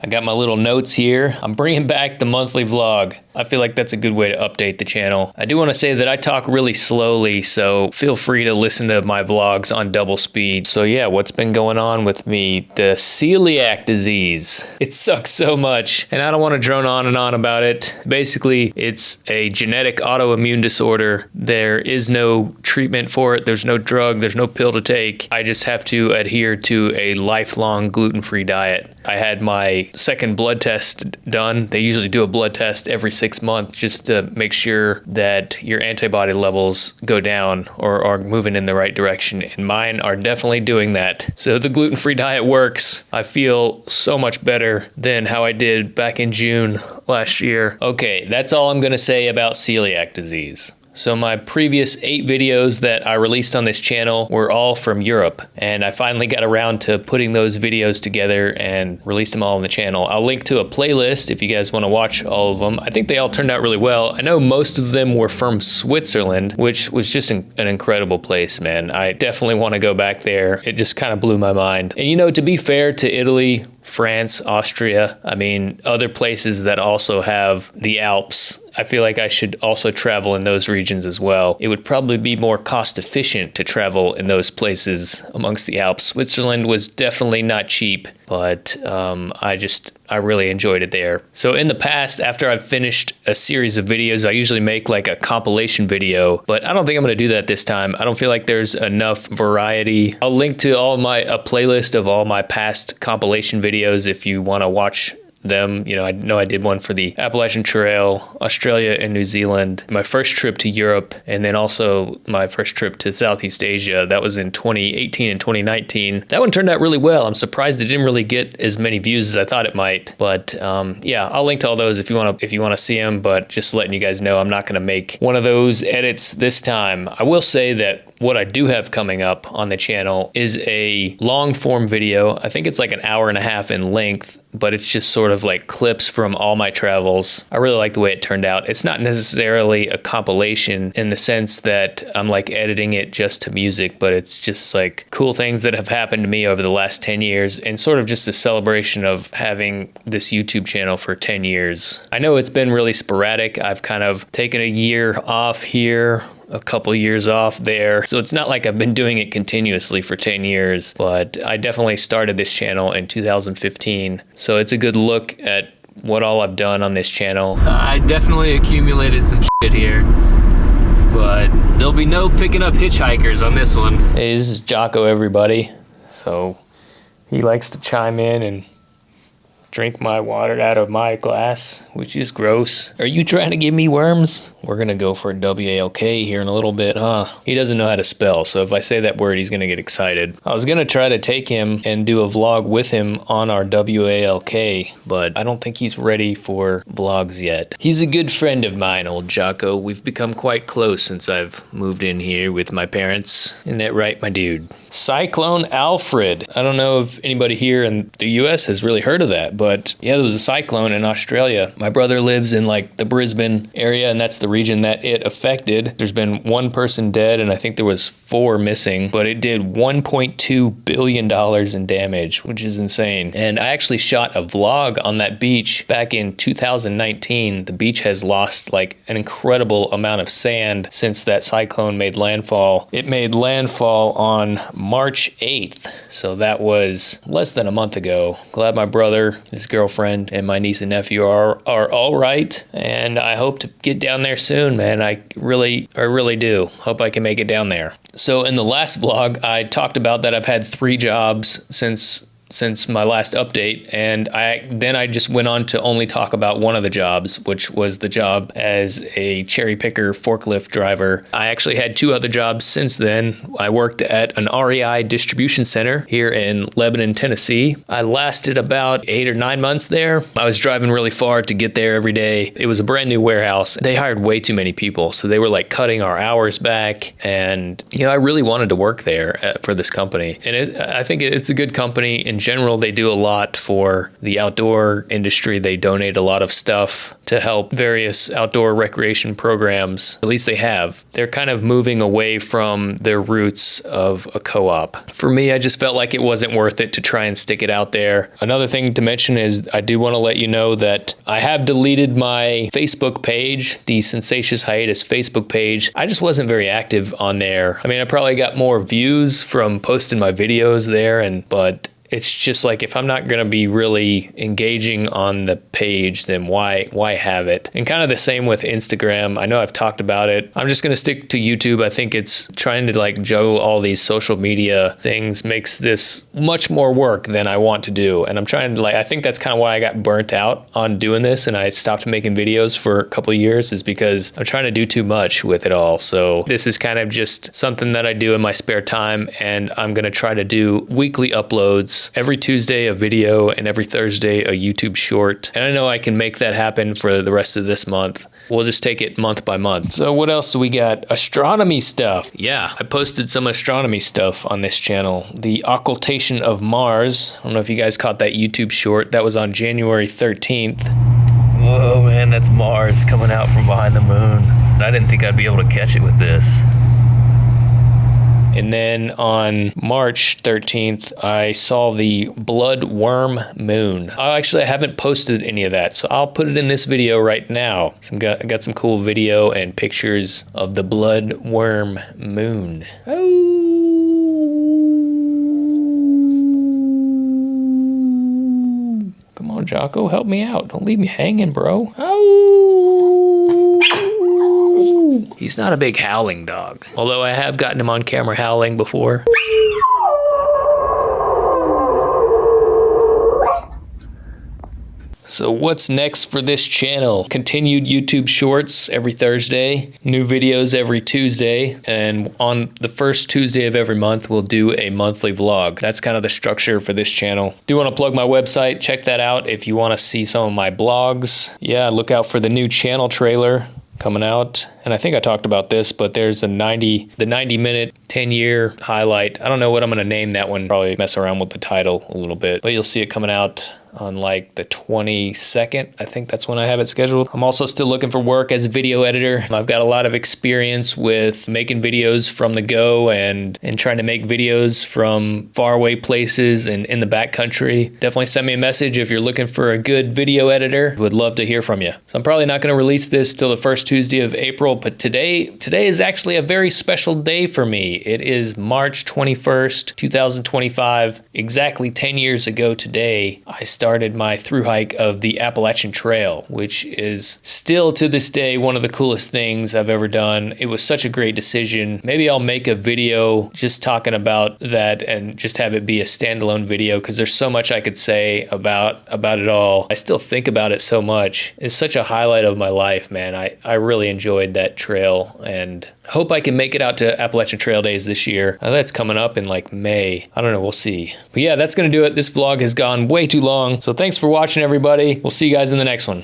I got my little notes here. I'm bringing back the monthly vlog. I feel like that's a good way to update the channel. I do want to say that I talk really slowly, so feel free to listen to my vlogs on double speed. So yeah, what's been going on with me? The celiac disease. It sucks so much, and I don't want to drone on and on about it. Basically, it's a genetic autoimmune disorder. There is no treatment for it. There's no drug. There's no pill to take. I just have to adhere to a lifelong gluten-free diet. I had my second blood test done. They usually do a blood test every 6 months just to make sure that your antibody levels go down or are moving in the right direction. And mine are definitely doing that. So the gluten-free diet works. I feel so much better than how I did back in June last year. Okay, that's all I'm gonna say about celiac disease. So my previous 8 videos that I released on this channel were all from Europe, and I finally got around to putting those videos together and released them all on the channel. I'll link to a playlist if you guys want to watch all of them. I think they all turned out really well. I know most of them were from Switzerland, which was just an incredible place, man. I definitely want to go back there. It just kind of blew my mind. And you know, to be fair to Italy, France, Austria, I mean, other places that also have the Alps, I feel like I should also travel in those regions as well. It would probably be more cost efficient to travel in those places amongst the Alps. Switzerland was definitely not cheap, but I really enjoyed it there. So in the past, after I've finished a series of videos, I usually make like a compilation video, but I don't think I'm gonna do that this time. I don't feel like there's enough variety. I'll link to a playlist of all my past compilation videos if you wanna watch them. You know I did one for the Appalachian Trail, Australia and New Zealand, my first trip to Europe, and then also my first trip to Southeast Asia. That was in 2018 and 2019. That one turned out really well. I'm surprised it didn't really get as many views as I thought it might. But yeah, I'll link to all those if you want to see them. But just letting you guys know, I'm not going to make one of those edits this time. I will say that what I do have coming up on the channel is a long form video. I think it's like an hour and a half in length, but it's just sort of like clips from all my travels. I really like the way it turned out. It's not necessarily a compilation in the sense that I'm like editing it just to music, but it's just like cool things that have happened to me over the last 10 years and sort of just a celebration of having this YouTube channel for 10 years. I know it's been really sporadic. I've kind of taken a year off here, a couple years off there. So it's not like I've been doing it continuously for 10 years, but I definitely started this channel in 2015. So it's a good look at what all I've done on this channel. I definitely accumulated some shit here, but there'll be no picking up hitchhikers on this one. Hey, this is Jaco, everybody. So he likes to chime in and drink my water out of my glass, which is gross. Are you trying to give me worms? We're gonna go for a WALK here in a little bit, huh? He doesn't know how to spell, so if I say that word, he's gonna get excited. I was gonna try to take him and do a vlog with him on our WALK, but I don't think he's ready for vlogs yet. He's a good friend of mine, old Jaco. We've become quite close since I've moved in here with my parents. Isn't that right, my dude? Cyclone Alfred. I don't know if anybody here in the US has really heard of that, but yeah, there was a cyclone in Australia. My brother lives in like the Brisbane area, and that's the region that it affected. There's been 1 person dead, and I think there was 4 missing, but it did $1.2 billion in damage, which is insane. And I actually shot a vlog on that beach back in 2019. The beach has lost like an incredible amount of sand since that cyclone made landfall. It made landfall on March 8th, so that was less than a month ago. Glad my brother, his girlfriend, and my niece and nephew are all right, and I hope to get down there soon, man. I really do. Hope I can make it down there. So in the last vlog, I talked about that I've had 3 jobs since my last update, and I just went on to only talk about one of the jobs, which was the job as a cherry picker forklift driver. I actually had 2 other jobs since then. I worked at an REI distribution center here in Lebanon, Tennessee. I lasted about 8 or 9 months there. I was driving really far to get there every day. It was a brand new warehouse. They hired way too many people, so they were like cutting our hours back, and you know, I really wanted to work there for this company, and I think it's a good company in in general, they do a lot for the outdoor industry. They donate a lot of stuff to help various outdoor recreation programs. At least they have. They're kind of moving away from their roots of a co-op. For me, I just felt like it wasn't worth it to try and stick it out there. Another thing to mention is I do want to let you know that I have deleted my Facebook page, the Sensacious Hiatus Facebook page. I just wasn't very active on there. I mean, I probably got more views from posting my videos there, but it's just like, if I'm not going to be really engaging on the page, then why have it? And kind of the same with Instagram. I know I've talked about it. I'm just going to stick to YouTube. I think it's trying to like juggle all these social media things makes this much more work than I want to do. And I'm trying to I think that's kind of why I got burnt out on doing this and I stopped making videos for a couple of years, is because I'm trying to do too much with it all. So this is kind of just something that I do in my spare time, and I'm going to try to do weekly uploads. Every Tuesday a video and every Thursday a YouTube short. And I know I can make that happen for the rest of this month. We'll just take it month by month. So what else do we got? Astronomy stuff. Yeah, I posted some astronomy stuff on this channel. The occultation of Mars. I don't know if you guys caught that YouTube short. That was on January 13th. Whoa, man, that's Mars coming out from behind the moon. I didn't think I'd be able to catch it with this. And then on March 13th, I saw the blood worm moon. Actually, I haven't posted any of that, so I'll put it in this video right now. So I got some cool video and pictures of the blood worm moon. Oh. Come on, Jaco, help me out. Don't leave me hanging, bro. Oh. He's not a big howling dog, although I have gotten him on camera howling before. So what's next for this channel? Continued YouTube shorts every Thursday, new videos every Tuesday, and on the first Tuesday of every month, we'll do a monthly vlog. That's kind of the structure for this channel. Do want to plug my website, check that out if you want to see some of my blogs. Yeah, look out for the new channel trailer coming out. And I think I talked about this, but there's the 90-minute, 10-year highlight. I don't know what I'm going to name that one. Probably mess around with the title a little bit, but you'll see it coming out on like the 22nd. I think that's when I have it scheduled. I'm also still looking for work as a video editor. I've got a lot of experience with making videos from the go and trying to make videos from faraway places and in the backcountry. Definitely send me a message if you're looking for a good video editor. Would love to hear from you. So I'm probably not going to release this till the first Tuesday of April, but today is actually a very special day for me. It is March 21st, 2025. Exactly 10 years ago today, I started my thru hike of the Appalachian Trail, which is still to this day one of the coolest things I've ever done. It was such a great decision. Maybe I'll make a video just talking about that and just have it be a standalone video, because there's so much I could say about it all. I still think about it so much. It's such a highlight of my life, man. I really enjoyed that trail, and hope I can make it out to Appalachian Trail Days this year. That's coming up in like May. I don't know, we'll see. But yeah, that's gonna do it. This vlog has gone way too long. So thanks for watching, everybody. We'll see you guys in the next one.